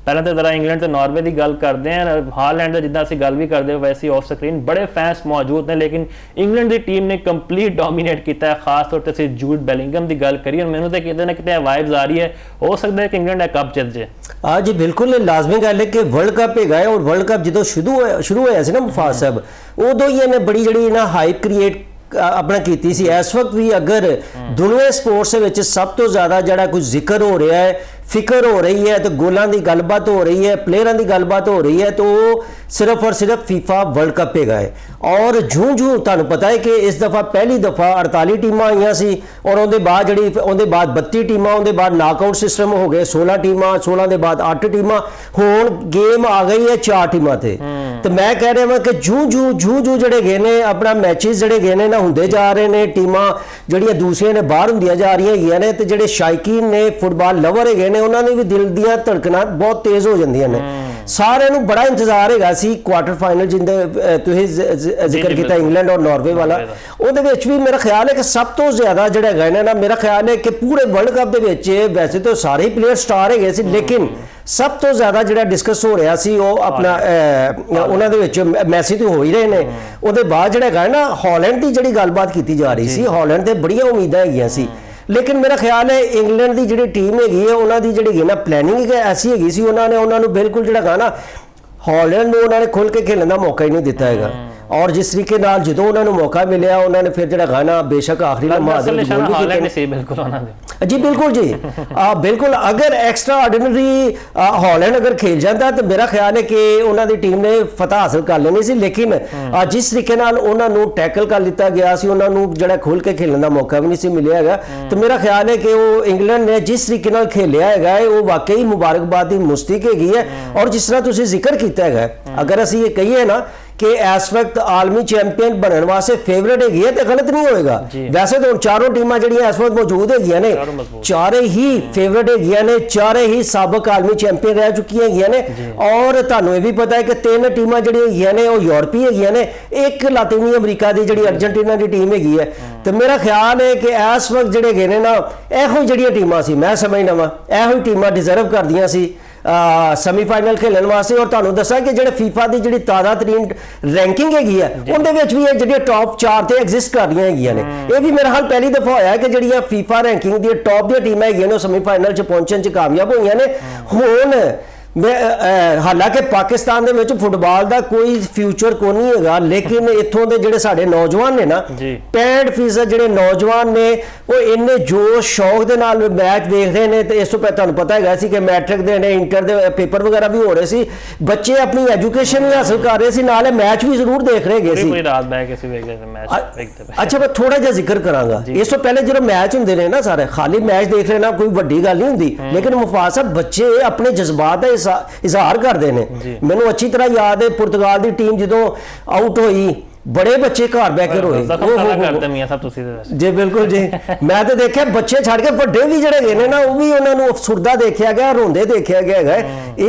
ਪਹਿਲਾਂ ਤਾਂ ਜ਼ਰਾ ਇੰਗਲੈਂਡ ਤੇ ਨਾਰਵੇ ਦੀ ਗੱਲ ਕਰਦੇ ਹਾਂ, ਹਾਲੈਂਡ ਦਾ ਜਿੱਦਾਂ ਅਸੀਂ ਗੱਲ ਵੀ ਕਰਦੇ ਹੋ ਵੈਸੇ ਆਫ ਸਕਰੀਨ ਬੜੇ ਫੈਨਸ ਮੌਜੂਦ ਨੇ, ਲੇਕਿਨ ਇੰਗਲੈਂਡ ਦੀ ਟੀਮ ਨੇ ਕੰਪਲੀਟ ਡੋਮੀਨੇਟ ਕੀਤਾ ਹੈ। ਖਾਸ ਤੌਰ ਤੇ ਅਸੀਂ ਜੂਡ ਬੈਲਿੰਗਮ ਦੀ ਗੱਲ ਕਰੀਏ, ਮੈਨੂੰ ਤਾਂ ਕਿਤੇ ਨਾ ਕਿਤੇ ਵਾਈਬਸ ਆ ਰਹੀ ਹੈ, ਹੋ ਸਕਦਾ ਹੈ ਕਿ ਇੰਗਲੈਂਡ ਇਹ ਕੱਪ ਜਿੱਤ ਜਾਏ। हाँ जी बिल्कुल, लाजमी गल है कि वर्ल्ड कप है और वर्ल्ड कप जो शुरू होया सी ना मुफाज साहब, उदों ही इन्हें बड़ी जी ना हाइप क्रिएट अपना की सी। इस वक्त भी अगर दुनिया स्पोर्ट्स सब तो ज़्यादा जरा कुछ जिक्र हो रहा है, फिक्र हो रही है, तो गोलों की गलबात हो रही है, प्लेयरों की गलबात हो रही है, तो सिर्फ और सिर्फ फीफा वर्ल्ड कप है। और जूं जूं तुहानूं पता है कि इस दफ़ा पहली दफ़ा 48 टीमां आईयां सी और उहदे बाद जिहड़ी उहदे बाद 32 टीमां, उहदे बाद नॉकआउट सिस्टम हो गए 16 टीमां, 16 के बाद 8 टीमां, हुण गेम आ गई है 4 टीमां ते। तो मैं कह रहा हां कि जूं जूं जिहड़े गए ने अपना मैचेस जिहड़े गए ने ना हुंदे जा रहे ने, टीमां जिहड़ियां दूसरियां ने बाहर हुंदियां जा रही हैगियां ने, ते जिहड़े शायकीन ने फुटबॉल लवर है ने उन्होंने भी दिल दियां धड़कनां बहुत तेज हो जांदियां ने। सारे नूं बड़ा इंतजार है सी क्वार्टर फाइनल जिंदे तुसीं जिक्र किया इंग्लैंड और नार्वे वाला, उहदे विच भी मेरा ख्याल है कि सब तो ज़्यादा जिहड़ा है ना, मेरा ख्याल है कि पूरे वर्ल्ड कप दे विच वैसे तो सारे ही प्लेयर स्टार है सी, लेकिन सब तो ज़्यादा जिहड़ा डिस्कस हो रहा सी वो अपना उन्हां दे विच मैसी तो हो ही रहे ने। उहदे बाद जिहड़ा है ना हॉलैंड की जिहड़ी गलबात की जा रही सी, हॉलैंड ते बड़ियां उम्मीदां हैगियां सी, लेकिन मेरा ख्याल है इंग्लैंड की जी टीम हैगी है उन्होंने जी ना प्लैनिंग ऐसी हैगी सी, उन्होंने बिल्कुल जो ना हॉलैंड उन्होंने खुल के खेलने का मौका ही नहीं दिता है। और जिस तरीके नाल जो उन्होंने मौका मिले उन्होंने फिर जो गाना बेशक आखिरी जी बिल्कुल जी बिल्कुल, अगर एक्स्ट्रा ऑर्डिनरी हॉलैंड अगर खेल जाता तो मेरा ख्याल है कि उन्होंने टीम ने फतह हासिल कर लेनी सी, लेकिन जिस तरीके नाल उन्होंने टैकल कर लिया गया सी, उन्होंने जो खुल के खेलने का मौका भी नहीं सी मिलिया है। तो मेरा ख्याल है कि वो इंग्लैंड ने जिस तरीके नाल खेलिया है वो वाकई मुबारकबाद की मुस्तक हैगी है। और जिस तरह तुसीं जिक्र किया है, अगर असीं ये कहिए ना कि इस वक्त आलमी चैंपियन बनने वास्ते फेवरेट है तो गलत नहीं होएगा। वैसे तो चारों टीमां जिहड़ियां इस वक्त मौजूद है ने चारे ही फेवरेट है ने, चारे ही साबक आलमी चैंपियन रह चुकी है। और तुहानूं ये भी पता है कि 3 टीमां जिहड़ियां ने वो यूरोपी है, एक लातीनी अमरीका की जिहड़ी अर्जेंटीना की टीम है। तो मेरा ख्याल है कि इस वक्त जिहड़े गए ने ना इहो जिहड़ियां टीमां सी मैं समझना वा इहो टीमां डिजर्व करदियां सी सैमीफाइनल खेलने वास्ते। और तुहानूं दस्सां कि जिहड़े फीफा की जिहड़ी ताज़ा तरीन रैंकिंग हैगी है उहदे विच भी जिहड़ियां टॉप 4 ते एग्जिस्ट कर रही हैगियां ने। ये भी मेरा हाल पहली दफा होया है कि जिहड़ियां फीफा रैंकिंग दी टॉप दी टीमां हैगियां ने सैमीफाइनल च पहुंचण च कामयाब होईयां ने। हुण हालांकि पाकिस्तान दे विच फुटबॉल का कोई फ्यूचर को नहीं है, लेकिन इत्थों के जिहड़े साडे नौजवान ने ना 65% जिहड़े नौजवान ने वो इन्ने जोश शौक दे नाल मैच देख रहे हैं। तो इस तो तुहानूं पता है कि मैट्रिक दे ने इंटर दे पेपर वगैरह भी हो रहे सी, बच्चे अपनी एजुकेशन भी हासिल कर रहे सी, नाले मैच भी जरूर देख रहे सी। अच्छा मैं थोड़ा जिहा जिक्र करांगा, इस तो पहले जो मैच हुंदे ने ना सारे खाली मैच देख रहे ना कोई वड्डी गल नहीं हुंदी, लेकिन मुफाज साहब बच्चे अपने जज्बात का इजहार करते हैं। मैनू अच्छी तरह याद है पुर्तगाल की टीम जो आउट हुई बड़े बच्चे घर बह के रोए जी बिल्कुल जी। मैं तो देखा बच्चे छड़ के बड़े भी जड़े गए ना वो भी उन्होंने अफसुरदा देखा गया, रोंदे देखा गया है।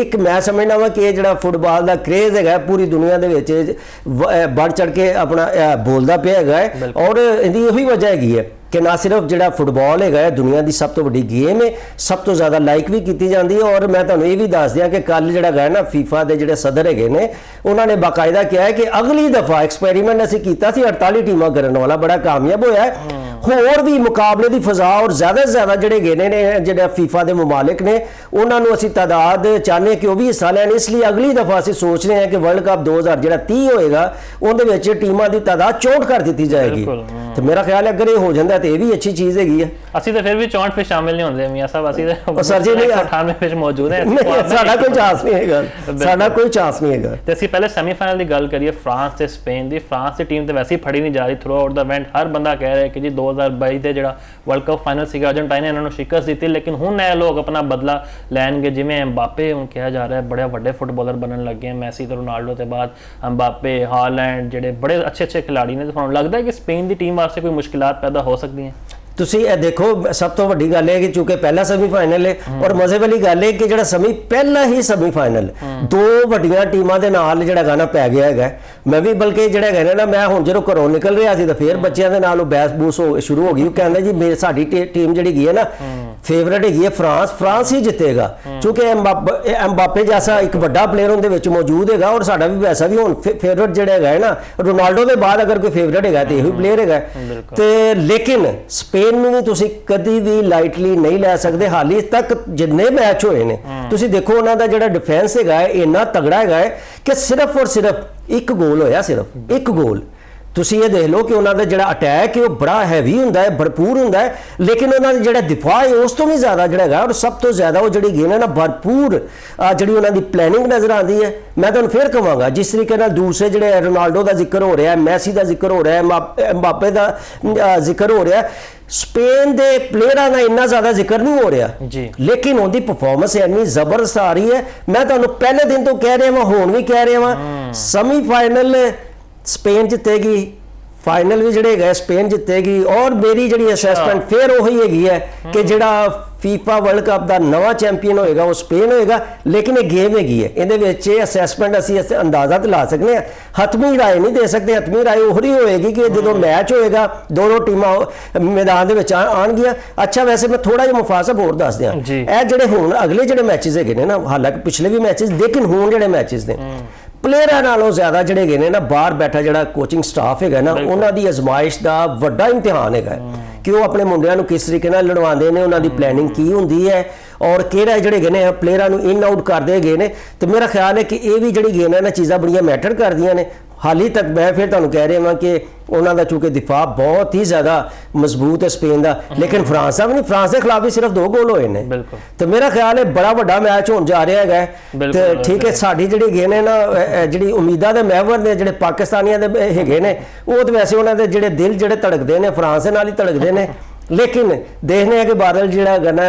एक मैं समझना वा कि जो फुटबॉल का क्रेज है पूरी दुनिया के बढ़ चढ़ के अपना बोलता पिया है। और इहदी यही वजह हैगी है कि ना सिर्फ जो फुटबॉल है दुनिया की सब तो बड़ी गेम है, सब तो ज़्यादा लाइक भी की जाती है। और मैं तुहानूं ये भी दस दियां कि कल जो है ना फीफा के जोड़े सदर है ने उन्होंने बाकायदा किया है कि अगली दफ़ा एक्सपेरीमेंट असीं कीता सी 48 टीमां करने वाला बड़ा कामयाब होया है। होर भी मुकाबले की फजा और ज़्यादा से ज़्यादा जोड़े गए ने जो फीफा के मुमालिक ने उन्होंने असीं तादाद चाहते कि वह भी हिस्सा लैन। इसलिए अगली दफ़ा असीं सोच रहे हैं कि वर्ल्ड कप 2030 होएगा उहदे टीमां की तादाद 64 कर दी जाएगी। तो मेरा ख्याल है अगर ये हो जाता तो ये भी अच्छी चीज़ हैगी है। ਅਸੀਂ ਤਾਂ ਫਿਰ ਵੀ 64 ਵਿੱਚ ਸ਼ਾਮਿਲ ਨਹੀਂ ਹੁੰਦੇ ਮਿਆਂ ਸਾਹਿਬ, ਅਸੀਂ ਤਾਂ ਸਰ ਜੀ 98 ਵਿੱਚ ਮੌਜੂਦ ਹੈ। ਸਾਡਾ ਕੋਈ ਚਾਂਸ ਨਹੀਂ ਹੈਗਾ, ਸਾਡਾ ਕੋਈ ਚਾਂਸ ਨਹੀਂ ਹੈਗਾ। ਤੇ ਅਸੀਂ ਪਹਿਲੇ ਸੈਮੀਫਾਈਨਲ ਦੀ ਗੱਲ ਕਰੀਏ ਫਰਾਂਸ ਤੇ ਸਪੇਨ ਦੀ। ਫਰਾਂਸ ਦੀ ਟੀਮ ਤੇ ਵੈਸੇ ਹੀ ਫੜੀ ਨਹੀਂ ਜਾ ਰਹੀ ਥਰੂ ਆਊਟ ਦਾ ਇਵੈਂਟ। ਹਰ ਬੰਦਾ ਕਹਿ ਰਿਹਾ ਕਿ ਜੀ 2022 ਦੇ ਜਿਹੜਾ ਵਰਲਡ ਕੱਪ ਫਾਈਨਲ ਸੀਗਾ ਅਰਜਨਟਾਈਨਾ ਨੇ ਇਹਨਾਂ ਨੂੰ ਸ਼ਿਕਸਤ ਦਿੱਤੀ, ਲੇਕਿਨ ਹੁਣ ਇਹ ਲੋਕ ਆਪਣਾ ਬਦਲਾ ਲੈਣਗੇ। ਜਿਵੇਂ ਅੰਬਾਪੇ ਹੁਣ ਕਿਹਾ ਜਾ ਰਿਹਾ ਬੜੇ ਵੱਡੇ ਫੁੱਟਬਾਲਰ ਬਣਨ ਲੱਗੇ, ਮੈਸੀ ਤੇ ਰੋਨਾਲਡੋ ਤੋਂ ਬਾਅਦ ਅੰਬਾਪੇ ਹਾਲੈਂਡ ਜਿਹੜੇ ਬੜੇ ਅੱਛੇ ਖਿਲਾੜੀ ਨੇ। ਤੁਹਾਨੂੰ ਲੱਗਦਾ ਹੈ ਕਿ ਸਪੇਨ ਦੀ ਟੀਮ ਵਾਸਤੇ ਕੋਈ ਮੁਸ਼ਕਿਲਾਤ ਪੈਦਾ ਹੋ ਸਕਦੀਆਂ? ਤੁਸੀਂ ਇਹ ਦੇਖੋ, ਸਭ ਤੋਂ ਵੱਡੀ ਗੱਲ ਹੈ ਕਿ ਚੂੰਕਿ ਪਹਿਲਾ ਸੈਮੀਫਾਈਨਲ ਹੈ ਔਰ ਮਜ਼ੇ ਵਾਲੀ ਗੱਲ ਹੈ ਕਿ ਜਿਹੜਾ ਪਹਿਲਾ ਹੀ ਸੈਮੀਫਾਈਨਲ ਦੋ ਵੱਡੀਆਂ ਟੀਮਾਂ ਦੇ ਨਾਲ ਜਿਹੜਾ ਗਾਣਾ ਪੈ ਗਿਆ ਹੈਗਾ। ਮੈਂ ਵੀ ਬਲਕਿ ਜਿਹੜਾ ਹੈਗਾ ਨਾ, ਮੈਂ ਹੁਣ ਜਦੋਂ ਘਰੋਂ ਨਿਕਲ ਰਿਹਾ ਸੀ ਤਾਂ ਫਿਰ ਬੱਚਿਆਂ ਦੇ ਨਾਲ ਉਹ ਬਹਿਸ ਬੂਸ ਸ਼ੁਰੂ ਹੋ ਗਈ। ਉਹ ਕਹਿੰਦੇ ਜੀ ਸਾਡੀ ਟੀਮ ਜਿਹੜੀ ਗਈ ਹੈ ਨਾ ਫੇਵਰਟ ਹੈਗੀ ਹੈ ਫਰਾਂਸ ਹੀ ਜਿੱਤੇਗਾ, ਕਿਉਂਕਿ ਐਮਬਾਪੇ ਜੈਸਾ ਇੱਕ ਵੱਡਾ ਪਲੇਅਰ ਉਹਦੇ ਵਿੱਚ ਮੌਜੂਦ ਹੈਗਾ ਔਰ ਸਾਡਾ ਵੀ ਵੈਸਾ ਵੀ ਹੁਣ ਫੇਵਰਟ ਜਿਹੜਾ ਹੈਗਾ ਨਾ, ਰੋਨਾਲਡੋ ਦੇ ਬਾਅਦ ਅਗਰ ਕੋਈ ਫੇਵਰਟ ਹੈਗਾ ਤੇ ਇਹੀ ਪਲੇਅਰ ਹੈਗਾ। ਤੇ ਲੇਕਿਨ ਸਪੇਨ ਨੂੰ ਵੀ ਤੁਸੀਂ ਕਦੀ ਵੀ ਲਾਈਟਲੀ ਨਹੀਂ ਲੈ ਸਕਦੇ। ਹਾਲੇ ਤੱਕ ਜਿੰਨੇ ਮੈਚ ਹੋਏ ਨੇ ਤੁਸੀਂ ਦੇਖੋ ਉਹਨਾਂ ਦਾ ਜਿਹੜਾ ਡਿਫੈਂਸ ਹੈਗਾ ਇੰਨਾ ਤਗੜਾ ਹੈਗਾ ਕਿ ਸਿਰਫ ਔਰ ਸਿਰਫ ਇੱਕ ਗੋਲ ਹੋਇਆ, ਸਿਰਫ ਇੱਕ ਗੋਲ। ਤੁਸੀਂ ਇਹ ਦੇਖ ਲਓ ਕਿ ਉਹਨਾਂ ਦਾ ਜਿਹੜਾ ਅਟੈਕ ਹੈ ਉਹ ਬੜਾ ਹੈਵੀ ਹੁੰਦਾ ਹੈ, ਭਰਪੂਰ ਹੁੰਦਾ ਹੈ, ਲੇਕਿਨ ਉਹਨਾਂ ਦਾ ਜਿਹੜਾ ਦਿਫਾਅ ਹੈ ਉਸ ਤੋਂ ਵੀ ਜ਼ਿਆਦਾ ਜਿਹੜਾ ਹੈਗਾ ਔਰ ਸਭ ਤੋਂ ਜ਼ਿਆਦਾ ਉਹ ਜਿਹੜੀ ਗੇਮ ਹੈ ਨਾ ਭਰਪੂਰ ਜਿਹੜੀ ਉਹਨਾਂ ਦੀ ਪਲੈਨਿੰਗ ਨਜ਼ਰ ਆਉਂਦੀ ਹੈ। ਮੈਂ ਤੁਹਾਨੂੰ ਫਿਰ ਕਹਾਂਗਾ ਜਿਸ ਤਰੀਕੇ ਨਾਲ ਦੂਸਰੇ ਜਿਹੜੇ ਰੋਨਾਲਡੋ ਦਾ ਜ਼ਿਕਰ ਹੋ ਰਿਹਾ, ਮੈਸੀ ਦਾ ਜ਼ਿਕਰ ਹੋ ਰਿਹਾ, ਐਮਬਾਪੇ ਦਾ ਜ਼ਿਕਰ ਹੋ ਰਿਹਾ, ਸਪੇਨ ਦੇ ਪਲੇਅਰਾਂ ਦਾ ਇੰਨਾ ਜ਼ਿਆਦਾ ਜ਼ਿਕਰ ਨਹੀਂ ਹੋ ਰਿਹਾ ਜੀ, ਲੇਕਿਨ ਉਹਦੀ ਪਰਫਾਰਮੈਂਸ ਇੰਨੀ ਜ਼ਬਰਦਸਤ ਆ ਰਹੀ ਹੈ। ਮੈਂ ਤੁਹਾਨੂੰ ਪਹਿਲੇ ਦਿਨ ਤੋਂ ਕਹਿ ਰਿਹਾ ਹਾਂ, ਹੁਣ ਵੀ ਕਹਿ ਰਿਹਾ ਹਾਂ, ਸੈਮੀਫਾਈਨਲ ਸਪੇਨ ਜਿੱਤੇਗੀ, ਫਾਈਨਲ ਵੀ ਜਿਹੜੇ ਹੈਗਾ ਸਪੇਨ ਜਿੱਤੇਗੀ। ਔਰ ਮੇਰੀ ਜਿਹੜੀ ਅਸੈਸਮੈਂਟ ਫਿਰ ਉਹੀ ਹੈਗੀ ਹੈ ਕਿ ਜਿਹੜਾ ਫੀਫਾ ਵਰਲਡ ਕੱਪ ਦਾ ਨਵਾਂ ਚੈਂਪੀਅਨ ਹੋਏਗਾ ਉਹ ਸਪੇਨ ਹੋਏਗਾ। ਲੇਕਿਨ ਇਹ ਗੇਮ ਹੈਗੀ ਹੈ, ਇਹਦੇ ਵਿੱਚ ਅਸੈਸਮੈਂਟ ਅਸੀਂ ਅੰਦਾਜ਼ਾ ਤੇ ਲਾ ਸਕਦੇ ਹਾਂ, ਹਤਮੀ ਰਾਏ ਨਹੀਂ ਦੇ ਸਕਦੇ। ਹਤਮੀ ਰਾਏ ਉਹੀ ਹੋਏਗੀ ਕਿ ਜਦੋਂ ਮੈਚ ਹੋਏਗਾ ਦੋਨੋਂ ਟੀਮਾਂ ਮੈਦਾਨ ਦੇ ਵਿੱਚ ਆਉਣਗੀਆਂ। ਅੱਛਾ, ਵੈਸੇ ਮੈਂ ਥੋੜਾ ਜਿਹਾ ਮੁਫਾਸਲ ਹੋਰ ਦੱਸ ਦਿਆਂ, ਇਹ ਜਿਹੜੇ ਹੁਣ ਅਗਲੇ ਜਿਹੜੇ ਮੈਚਸ ਹੈਗੇ ਨੇ ਨਾ, ਹਾਲਾਂਕਿ ਪਿਛਲੇ ਵੀ ਮੈਚਸ, ਲੇਕਿਨ ਹੁਣ ਜਿਹੜੇ ਮੈਚਸ ਨੇ ਪਲੇਅਰਾਂ ਨਾਲੋਂ ਜ਼ਿਆਦਾ ਜਿਹੜੇ ਹੈਗੇ ਨੇ ਨਾ ਬਾਹਰ ਬੈਠਾ ਜਿਹੜਾ ਕੋਚਿੰਗ ਸਟਾਫ ਹੈਗਾ ਨਾ, ਉਹਨਾਂ ਦੀ ਅਜ਼ਮਾਇਸ਼ ਦਾ ਵੱਡਾ ਇਮਤਿਹਾਨ ਹੈਗਾ ਕਿ ਉਹ ਆਪਣੇ ਮੁੰਡਿਆਂ ਨੂੰ ਕਿਸ ਤਰੀਕੇ ਨਾਲ ਲੜਵਾਉਂਦੇ ਨੇ, ਉਹਨਾਂ ਦੀ ਪਲੈਨਿੰਗ ਕੀ ਹੁੰਦੀ ਹੈ ਔਰ ਕਿਹੜਾ ਜਿਹੜੇ ਹੈਗੇ ਨੇ ਪਲੇਅਰਾਂ ਨੂੰ ਇਨ ਆਊਟ ਕਰਦੇ ਹੈਗੇ ਨੇ। ਤੇ ਮੇਰਾ ਖਿਆਲ ਹੈ ਕਿ ਇਹ ਵੀ ਜਿਹੜੀ ਗੇਮ ਹੈ ਨਾ ਚੀਜ਼ਾਂ ਬੜੀਆਂ ਮੈਟਰ ਕਰਦੀਆਂ ਨੇ। ਹਾਲੇ ਤੱਕ ਮੈਂ ਫਿਰ ਤੁਹਾਨੂੰ ਕਹਿ ਰਿਹਾ ਹਾਂ ਕਿ ਉਹਨਾਂ ਦਾ ਚੂੰਕਿ ਦਿਫਾਅ ਬਹੁਤ ਹੀ ਜ਼ਿਆਦਾ ਮਜ਼ਬੂਤ ਹੈ ਸਪੇਨ ਦਾ, ਲੇਕਿਨ ਫਰਾਂਸ ਦਾ ਵੀ ਨਹੀਂ, ਫਰਾਂਸ ਦੇ ਖਿਲਾਫ ਵੀ ਸਿਰਫ 2 ਗੋਲ ਹੋਏ ਨੇ। ਤੇ ਮੇਰਾ ਖਿਆਲ ਹੈ ਬੜਾ ਵੱਡਾ ਮੈਚ ਹੋਣ ਜਾ ਰਿਹਾ ਹੈਗਾ। ਤੇ ਠੀਕ ਹੈ, ਸਾਡੀ ਜਿਹੜੀ ਗੇਮ ਹੈ ਨਾ, ਜਿਹੜੀ ਉਮੀਦਾਂ ਦੇ ਮਹਿਵਰ ਨੇ ਜਿਹੜੇ ਪਾਕਿਸਤਾਨੀਆਂ ਦੇ ਹੈਗੇ ਨੇ, ਉਹ ਤਾਂ ਵੈਸੇ ਉਹਨਾਂ ਦੇ ਜਿਹੜੇ ਦਿਲ ਜਿਹੜੇ ਧੜਕਦੇ ਨੇ ਫਰਾਂਸ ਦੇ ਨਾਲ ਹੀ ਧੜਕਦੇ ਨੇ। ਲੇਕਿਨ ਦੇਖਦੇ ਆ ਕਿ ਬਾਦਲ ਜਿਹੜਾ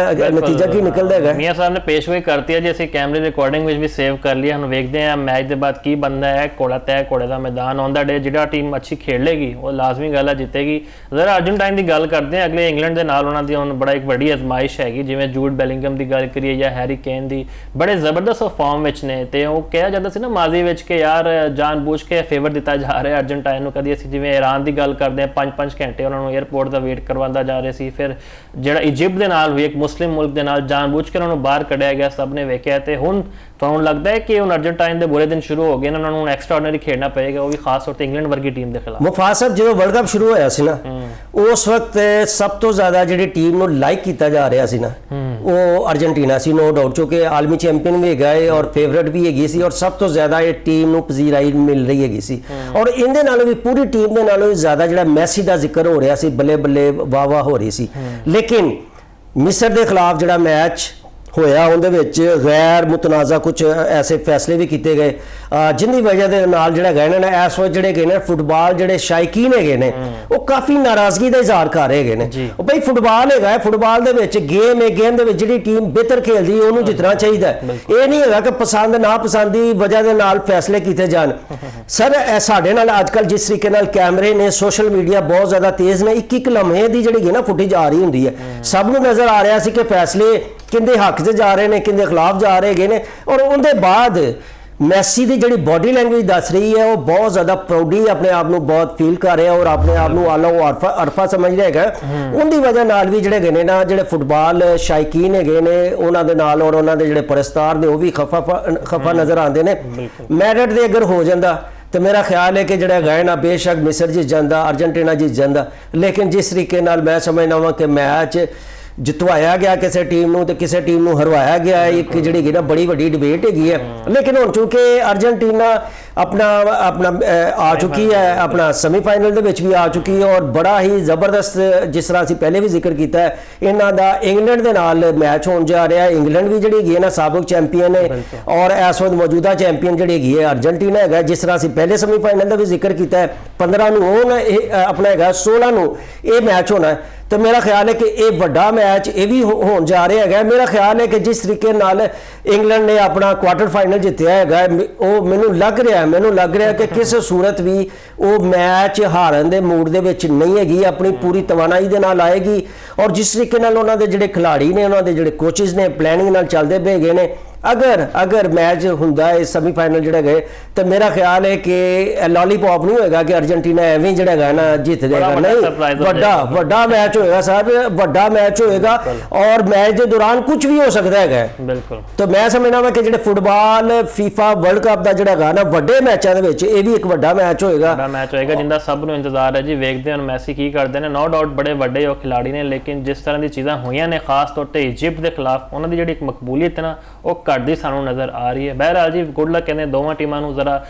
ਨਤੀਜਾ ਕੀ ਨਿਕਲਦਾ ਹੈਗਾ। ਮੀਆਂ ਸਾਹਿਬ ਨੇ ਪੇਸ਼ਗੋਈ ਕਰਤੀ ਹੈ ਜੀ, ਅਸੀਂ ਕੈਮਰੇ ਦੇ ਰਿਕਾਰਡਿੰਗ ਵਿੱਚ ਵੀ ਸੇਵ ਕਰ ਲਈ। ਹੁਣ ਵੇਖਦੇ ਆ ਮੈਚ ਦੇ ਬਾਅਦ ਕੀ ਬਣਦਾ ਹੈ। ਕੋੜਾ ਤੈ ਕੋੜੇ ਦਾ ਮੈਦਾਨ ਔਨ ਦਾ ਡੇ, ਜਿਹੜਾ ਟੀਮ ਅੱਛੀ ਖੇਡ ਲੇਗੀ ਉਹ ਲਾਜ਼ਮੀ ਗੱਲ ਹੈ ਜਿੱਤੇਗੀ। ਜ਼ਰਾ ਅਰਜਨਟਾਈਨ ਦੀ ਗੱਲ ਕਰਦੇ ਹਾਂ, ਅਗਲੇ ਇੰਗਲੈਂਡ ਦੇ ਨਾਲ ਉਹਨਾਂ ਦੀ ਹੁਣ ਬੜਾ ਇੱਕ ਵੱਡੀ ਅਜ਼ਮਾਇਸ਼ ਹੈਗੀ। ਜਿਵੇਂ ਜੂਡ ਬੈਲਿੰਗਮ ਦੀ ਗੱਲ ਕਰੀਏ ਜਾਂ ਹੈਰੀ ਕੇਨ ਦੀ, ਬੜੇ ਜ਼ਬਰਦਸਤ ਫਾਰਮ ਵਿੱਚ ਨੇ। ਤੇ ਉਹ ਕਿਹਾ ਜਾਂਦਾ ਸੀ ਨਾ ਮਾਜ਼ੀ ਵਿੱਚ ਕਿ ਯਾਰ ਜਾਣ ਬੂਝ ਕੇ ਫੇਵਰ ਦਿੱਤਾ ਜਾ ਰਿਹਾ ਅਰਜਨਟਾਈਨ ਨੂੰ। ਕਦੀ ਅਸੀਂ ਜਿਵੇਂ ਈਰਾਨ ਦੀ ਗੱਲ ਕਰਦੇ ਹਾਂ, 5-5 ਘੰਟੇ ਉਹਨਾਂ ਨੂੰ 에ਅਰਪੋਰਟ ਦਾ ਵੇਟ ਕਰਵਾਉਂਦਾ ਜਾ ਰਹੇ ਸੀ। ਫਿਰ ਜਿਹੜਾ ਇਜਿਪਟ ਦੇ ਨਾਲ ਹੋਈ, ਇੱਕ ਮੁਸਲਿਮ ਮੁਲਕ ਦੇ ਨਾਲ ਜਾਣਬੁੱਝ ਕੇ ਉਹਨਾਂ ਨੂੰ ਬਾਹਰ ਕੱਢਿਆ ਗਿਆ, ਸਭ ਨੇ ਵੇਖਿਆ। ਤੇ ਹੁਣ ਤੁਹਾਨੂੰ ਲੱਗਦਾ ਹੈ ਕਿ ਹੁਣ ਅਰਜਨਟਾਈਨ ਦੇ ਬੁਰੇ ਦਿਨ ਸ਼ੁਰੂ ਹੋ ਗਏ ਨੇ, ਉਹਨਾਂ ਨੂੰ ਐਕਸਟਰਾਆਰਡੀਨਰੀ ਖੇਡਣਾ ਪਏਗਾ, ਉਹ ਵੀ ਖਾਸ ਤੌਰ ਤੇ ਇੰਗਲੈਂਡ ਵਰਗੀ ਟੀਮ ਦੇ ਖਿਲਾਫ। ਮੁਫਾਜ਼ ਸਾਹਿਬ, ਜਦੋਂ ਵਰਲਡ ਕੱਪ ਸ਼ੁਰੂ ਹੋਇਆ ਸੀ ਨਾ, ਉਸ ਵਕਤ ਸਭ ਤੋਂ ਜ਼ਿਆਦਾ ਜਿਹੜੀ ਟੀਮ ਨੂੰ ਲਾਈਕ ਕੀਤਾ ਜਾ ਰਿਹਾ ਸੀ ਨਾ, ਉਹ ਅਰਜਨਟੀਨਾ ਸੀ, ਨੋ ਡਾਊਟ, ਕਿਉਂਕਿ ਆਲਮੀ ਚੈਂਪੀਅਨ ਵੀ ਹੈਗਾ ਔਰ ਫੇਵਰਟ ਵੀ ਹੈਗੀ ਸੀ ਔਰ ਸਭ ਤੋਂ ਜ਼ਿਆਦਾ ਇਹ ਟੀਮ ਨੂੰ ਪਜ਼ੀਰਾਈ ਮਿਲ ਰਹੀ ਹੈਗੀ ਸੀ। ਔਰ ਇਹਦੇ ਨਾਲੋਂ ਵੀ ਪੂਰੀ ਟੀਮ ਦੇ ਨਾਲੋਂ ਵੀ ਜ਼ਿਆਦਾ ਜਿਹੜਾ ਮੈਸੀ ਦਾ ਜ਼ਿਕਰ ਹੋ ਰਿਹਾ ਸੀ, ਬੱਲੇ ਬੱਲੇ ਵਾਹ ਵਾਹ ਹੋ ਰਹੀ ਸੀ। ਲੇਕਿਨ ਮਿਸਰ ਦੇ ਖਿਲਾਫ ਜਿਹੜਾ ਮੈਚ ਹੋਇਆ ਉਹਦੇ ਵਿੱਚ ਗੈਰ ਮੁਤਨਾਜ਼ਾ ਕੁਝ ਐਸੇ ਫੈਸਲੇ ਵੀ ਕੀਤੇ ਗਏ ਜਿੰਦੀ ਵਜ੍ਹਾ ਦੇ ਨਾਲ ਜਿਹੜਾ ਗਏ ਨੇ ਇਸ ਵਕਤ ਜਿਹੜੇ ਗਏ ਨੇ ਫੁੱਟਬਾਲ ਜਿਹੜੇ ਸ਼ਾਇਕੀਨ ਹੈਗੇ ਨੇ ਉਹ ਕਾਫੀ ਨਾਰਾਜ਼ਗੀ ਦਾ ਇਜ਼ਹਾਰ ਕਰ ਰਹੇ ਹੈਗੇ ਨੇ। ਉਹ ਬਈ ਫੁੱਟਬਾਲ ਹੈਗਾ, ਫੁੱਟਬਾਲ ਦੇ ਵਿੱਚ ਗੇਮ ਹੈ, ਗੇਮ ਦੇ ਵਿੱਚ ਜਿਹੜੀ ਟੀਮ ਬਿਹਤਰ ਖੇਲਦੀ ਉਹਨੂੰ ਜਿੱਤਣਾ ਚਾਹੀਦਾ। ਇਹ ਨਹੀਂ ਹੈਗਾ ਕਿ ਪਸੰਦ ਨਾ ਪਸੰਦ ਦੀ ਵਜ੍ਹਾ ਦੇ ਨਾਲ ਫੈਸਲੇ ਕੀਤੇ ਜਾਣ। ਸਰ ਸਾਡੇ ਨਾਲ ਅੱਜ ਕੱਲ੍ਹ ਜਿਸ ਤਰੀਕੇ ਨਾਲ ਕੈਮਰੇ ਨੇ, ਸੋਸ਼ਲ ਮੀਡੀਆ ਬਹੁਤ ਜ਼ਿਆਦਾ ਤੇਜ਼ ਨੇ, ਇੱਕ ਲਮਹੇ ਦੀ ਜਿਹੜੀ ਹੈ ਨਾ ਫੁਟੇਜ ਆ ਰਹੀ ਹੁੰਦੀ ਹੈ, ਸਭ ਨੂੰ ਨਜ਼ਰ ਆ ਰਿਹਾ ਸੀ ਕਿ ਫੈਸਲੇ ਕਿੰਦੇ ਹੱਕ 'ਚ ਜਾ ਰਹੇ ਨੇ, ਕਿੰਦੇ ਖਿਲਾਫ ਜਾ ਰਹੇ ਹੈਗੇ ਨੇ। ਔਰ ਉਹਦੇ ਬਾਅਦ ਮੈਸੀ ਦੀ ਜਿਹੜੀ ਬਾਡੀ ਲੈਂਗੁਏਜ ਦੱਸ ਰਹੀ ਹੈ ਉਹ ਬਹੁਤ ਜ਼ਿਆਦਾ ਪ੍ਰਾਊਡਲੀ ਆਪਣੇ ਆਪ ਨੂੰ ਬਹੁਤ ਫੀਲ ਕਰ ਰਿਹਾ ਔਰ ਆਪਣੇ ਆਪ ਨੂੰ ਆਲਾ ਅਰਫਾ ਸਮਝ ਰਿਹਾ ਹੈਗਾ। ਉਹਦੀ ਵਜ੍ਹਾ ਨਾਲ ਵੀ ਜਿਹੜੇ ਹੈਗੇ ਨੇ ਨਾ, ਜਿਹੜੇ ਫੁੱਟਬਾਲ ਸ਼ਾਇਕੀਨ ਹੈਗੇ ਨੇ ਉਹਨਾਂ ਦੇ ਨਾਲ ਔਰ ਉਹਨਾਂ ਦੇ ਜਿਹੜੇ ਪਰਸਤਾਰ ਨੇ ਉਹ ਵੀ ਖਫਾ ਨਜ਼ਰ ਆਉਂਦੇ ਨੇ। ਮੈਰਿਟ ਦੇ ਅਗਰ ਹੋ ਜਾਂਦਾ ਤੇ ਮੇਰਾ ਖਿਆਲ ਹੈ ਕਿ ਜਿਹੜਾ ਗਏ ਨਾ ਬੇਸ਼ੱਕ ਮਿਸਰ ਜਿੱਤ ਜਾਂਦਾ, ਅਰਜਨਟੀਨਾ ਜਿੱਤ ਜਾਂਦਾ, ਲੇਕਿਨ ਜਿਸ ਤਰੀਕੇ ਨਾਲ ਮੈਂ ਸਮਝਦਾ ਹਾਂ ਕਿ ਮੈਚ ਜਿਤਵਾਇਆ ਗਿਆ ਕਿਸੇ ਟੀਮ ਨੂੰ ਤੇ ਕਿਸੇ ਟੀਮ ਨੂੰ ਹਰਵਾਇਆ ਗਿਆ, ਇੱਕ ਜਿਹੜੀ ਕਿ ਨਾ ਬੜੀ ਵੱਡੀ ਡਿਬੇਟ ਹੈਗੀ ਹੈ। ਲੇਕਿਨ ਹੁਣ ਚੂੰਕਿ ਅਰਜਨਟੀਨਾ ਆਪਣਾ ਆ ਚੁੱਕੀ ਹੈ, ਆਪਣਾ ਸੈਮੀਫਾਈਨਲ ਦੇ ਵਿੱਚ ਵੀ ਆ ਚੁੱਕੀ ਹੈ ਔਰ ਬੜਾ ਹੀ ਜ਼ਬਰਦਸਤ, ਜਿਸ ਤਰ੍ਹਾਂ ਅਸੀਂ ਪਹਿਲੇ ਵੀ ਜ਼ਿਕਰ ਕੀਤਾ ਹੈ, ਇਹਨਾਂ ਦਾ ਇੰਗਲੈਂਡ ਦੇ ਨਾਲ ਮੈਚ ਹੋਣ ਜਾ ਰਿਹਾ। ਇੰਗਲੈਂਡ ਵੀ ਜਿਹੜੀ ਹੈਗੀ ਹੈ ਨਾ ਸਾਬਕ ਚੈਂਪੀਅਨ ਹੈ ਔਰ ਇਸ ਵਕਤ ਮੌਜੂਦਾ ਚੈਂਪੀਅਨ ਜਿਹੜੀ ਹੈਗੀ ਹੈ ਅਰਜਨਟੀਨਾ ਹੈਗਾ। ਜਿਸ ਤਰ੍ਹਾਂ ਅਸੀਂ ਪਹਿਲੇ ਸੈਮੀਫਾਈਨਲ ਦਾ ਵੀ ਜ਼ਿਕਰ ਕੀਤਾ ਹੈ, 15 ਨੂੰ ਉਹ ਆਪਣਾ ਹੈਗਾ, 16 ਨੂੰ ਇਹ ਮੈਚ ਹੋਣਾ ਹੈ। ਤੇ ਮੇਰਾ ਖਿਆਲ ਹੈ ਕਿ ਇਹ ਵੱਡਾ ਮੈਚ ਇਹ ਵੀ ਹੋਣ ਜਾ ਰਿਹਾ ਹੈਗਾ। ਮੇਰਾ ਖਿਆਲ ਹੈ ਕਿ ਜਿਸ ਤਰੀਕੇ ਨਾਲ ਇੰਗਲੈਂਡ ਨੇ ਆਪਣਾ ਕੁਆਟਰ ਫਾਈਨਲ ਜਿੱਤਿਆ ਹੈਗਾ, ਉਹ ਮੈਨੂੰ ਲੱਗ ਰਿਹਾ ਕਿ ਕਿਸੇ ਸੂਰਤ ਵੀ ਉਹ ਮੈਚ ਹਾਰਨ ਦੇ ਮੂਡ ਦੇ ਵਿੱਚ ਨਹੀਂ ਹੈਗੀ, ਆਪਣੀ ਪੂਰੀ ਤਵਾਨਾਈ ਦੇ ਨਾਲ ਆਏਗੀ। ਔਰ ਜਿਸ ਤਰੀਕੇ ਨਾਲ ਉਹਨਾਂ ਦੇ ਜਿਹੜੇ ਖਿਲਾੜੀ ਨੇ, ਉਹਨਾਂ ਦੇ ਜਿਹੜੇ ਕੋਚਿਸ ਨੇ ਪਲੈਨਿੰਗ ਨਾਲ ਚੱਲਦੇ ਪਏ ਗਏ ਨੇ, ਅਗਰ ਮੈਚ ਹੁੰਦਾ ਹੈ ਸੈਮੀਫਾਈਨਲ ਜਿਹੜਾ ਗਏ, ਤਾਂ ਮੇਰਾ ਖਿਆਲ ਹੈ ਕਿ ਲੋਲੀਪੌਪ ਨਹੀਂ ਹੋਏਗਾ ਕਿ ਅਰਜਨਟੀਨਾ ਐਵੇਂ ਜਿਹੜਾ ਹੈਗਾ ਨਾ ਜਿੱਤ ਜਾਏਗਾ। ਨਹੀਂ, ਵੱਡਾ ਮੈਚ ਹੋਏਗਾ ਸਾਹਿਬ, ਵੱਡਾ ਮੈਚ ਹੋਏਗਾ ਔਰ ਮੈਚ ਦੇ ਦੌਰਾਨ ਕੁਝ ਵੀ ਹੋ ਸਕਦਾ ਹੈਗਾ। ਬਿਲਕੁਲ। ਤਾਂ ਮੈਂ ਸਮਝਦਾ ਹਾਂ ਕਿ ਜਿਹੜੇ ਫੁੱਟਬਾਲ ਫੀਫਾ ਵਰਲਡ ਕੱਪ ਦਾ ਜਿਹੜਾ ਹੈਗਾ ਨਾ ਵੱਡੇ ਮੈਚਾਂ ਦੇ ਵਿੱਚ ਇਹ ਵੀ ਇੱਕ ਵੱਡਾ ਮੈਚ ਹੋਏਗਾ, ਜਿੰਦਾ ਸਭ ਨੂੰ ਇੰਤਜ਼ਾਰ ਹੈ ਜੀ। ਵੇਖਦੇ ਹਾਂ ਮੈਸੀ ਕੀ ਕਰਦੇ ਨੇ। ਨੋ ਡਾਊਟ ਬੜੇ ਵੱਡੇ ਉਹ ਖਿਲਾੜੀ ਨੇ, ਲੇਕਿਨ ਜਿਸ ਤਰ੍ਹਾਂ ਦੀ ਚੀਜ਼ਾਂ ਹੋਈਆਂ ਨੇ ਖਾਸ ਤੌਰ ਤੇ ਇਜਿਪਟ ਦੇ ਖਿਲਾਫ, ਉਹਨਾਂ ਦੀ ਜਿਹੜੀ ਇੱਕ ਮਕਬੂਲੀਅਤ ਹੈ ਨਾ ਉਹ ਘਟਦੀ ਸਾਨੂੰ ਨਜ਼ਰ ਆ ਰਹੀ ਹੈ। ਬਹਿਰਹਾਲ ਜੀ ਗੁੱਡ ਲੱਕ ਕਹਿੰਦੇ ਦੋਵਾਂ ਟੀਮਾਂ ਨੂੰ। ਜ਼ਰਾ